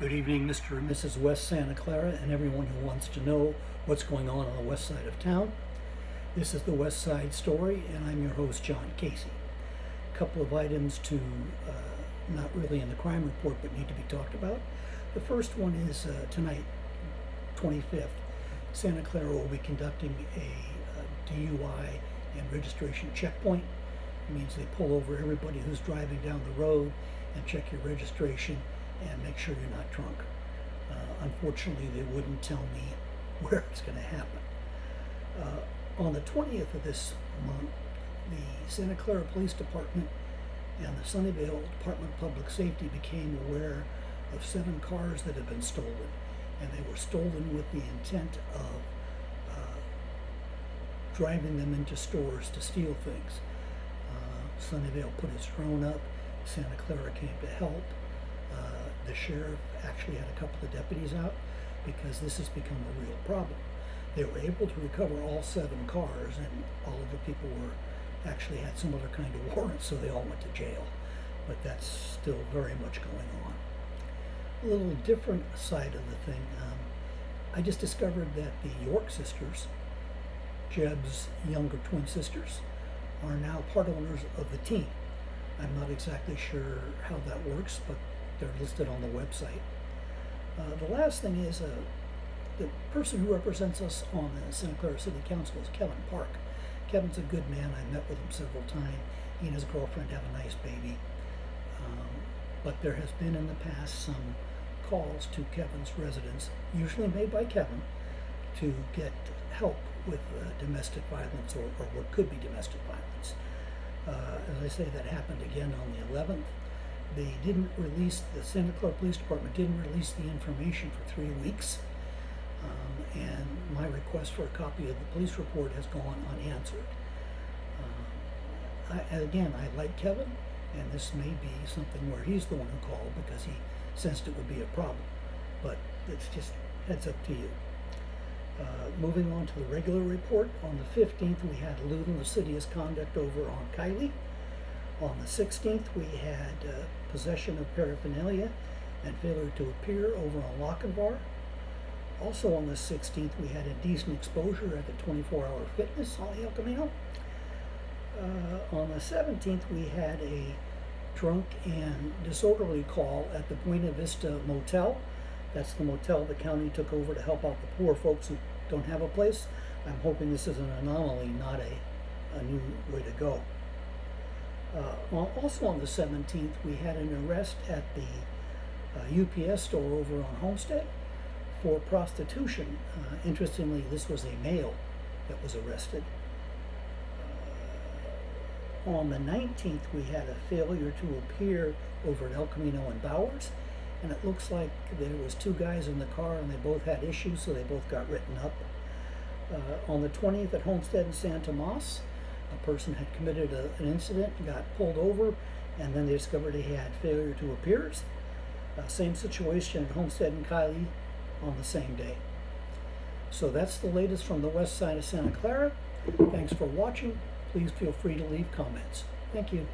Good evening, Mr. and Mrs. West Santa Clara, and everyone who wants to know what's going on the west side of town. This is the West Side Story, and I'm your host, John Casey. A couple of items to not really in the crime report, but need to be talked about. The first one is tonight, 25th, Santa Clara will be conducting a DUI and registration checkpoint. It means they pull over everybody who's driving down the road and check your registration and make sure you're not drunk. Unfortunately, they wouldn't tell me where it's going to happen. On the 20th of this month, the Santa Clara Police Department and the Sunnyvale Department of Public Safety became aware of 7 cars that had been stolen, and they were stolen with the intent of driving them into stores to steal things. Sunnyvale put his drone up. Santa Clara came to help. The sheriff actually had a couple of deputies out because this has become a real problem. They were able to recover all 7 cars, and all of the people were actually had some other kind of warrant, so they all went to jail. But that's still very much going on. A little different side of the thing. I just discovered that the York sisters, Jeb's younger twin sisters, are now part owners of the team. I'm not exactly sure how that works, but they're listed on the website. The last thing is the person who represents us on the Santa Clara City Council is Kevin Park. Kevin's a good man. I met with him several times. He and his girlfriend have a nice baby. But there has been in the past some calls to Kevin's residence, usually made by Kevin, to get help with domestic violence or what could be domestic violence. As I say, that happened again on the 11th. They didn't release, the Santa Clara Police Department didn't release the information for 3 weeks. And my request for a copy of the police report has gone unanswered. I like Kevin, and this may be something where he's the one who called because he sensed it would be a problem. But it's just heads up to you. Moving on to the regular report, on the 15th we had lewd and lascivious conduct over on Kylie. On the 16th we had possession of paraphernalia and failure to appear over on Lochinvar. Also on the 16th we had indecent exposure at the 24-hour fitness on the El Camino. On the 17th we had a drunk and disorderly call at the Buena Vista Motel. That's the motel the county took over to help out the poor folks who don't have a place. I'm hoping this is an anomaly, not a new way to go. Also on the 17th, we had an arrest at the UPS store over on Homestead for prostitution. Interestingly, this was a male that was arrested. On the 19th, we had a failure to appear over at El Camino and Bowers. And it looks like there was 2 guys in the car and they both had issues, so they both got written up. On the 20th at Homestead and San Tomas, a person had committed an incident, got pulled over, and then they discovered he had failure to appear. Same situation at Homestead and Kylie on the same day. So that's the latest from the west side of Santa Clara. Thanks for watching. Please feel free to leave comments. Thank you.